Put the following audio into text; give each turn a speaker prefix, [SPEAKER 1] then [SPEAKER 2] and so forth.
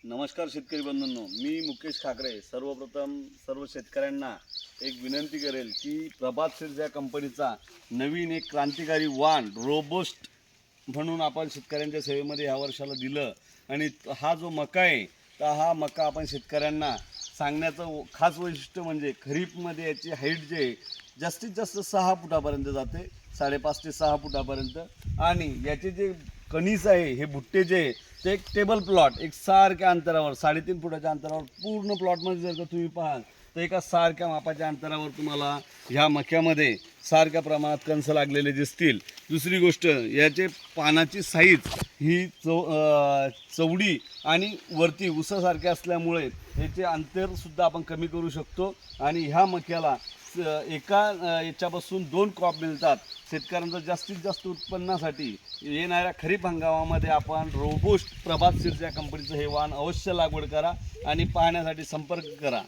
[SPEAKER 1] नमस्कार शेतकरी बंधूंनो, मी मुकेश खाकरे सर्वप्रथम सर्व शेतकऱ्यांना एक विनंती करेल की प्रभात सीड्स या कंपनीचा नवीन एक क्रांतिकारी वाण रोबोस्ट म्हणून आपण शेतकऱ्यांच्या सेवेमध्ये ह्या वर्षाला दिलं आणि हा जो मका आहे तर हा मका आपण शेतकऱ्यांना सांगण्याचं खास वैशिष्ट्य म्हणजे खरीपमध्ये याची हाईट जे आहे जास्तीत जास्त 6 फुटापर्यंत जाते, 5.5 ते 6 फुटापर्यंत। आणि याचे जे कणीस आहे हे भुट्टे जे ते एक टेबल प्लॉट एक सारख्या अंतरावर 3.5 फुटाच्या अंतरावर पूर्ण प्लॉटमध्ये जर का तुम्ही पाहाल तर एका सारख्या मापाच्या अंतरावर तुम्हाला ह्या मक्यामध्ये सारख्या प्रमाणात कंस लागलेले दिसतील। दुसरी गोष्ट, याचे पानाची साईज ही चवडी आणि वरती उसासारखे असल्यामुळे याचे अंतरसुद्धा आपण कमी करू शकतो आणि ह्या मक्याला एका याच्यापासून 2 क्रॉप मिळतात। शेतकऱ्यांचं जास्तीत जास्त उत्पन्नासाठी येणाऱ्या खरीप हंगामामध्ये आपण रोबोस्ट प्रभात सीड्स या कंपनीचं हे वाण अवश्य लागवड करा आणि पाहण्यासाठी संपर्क करा।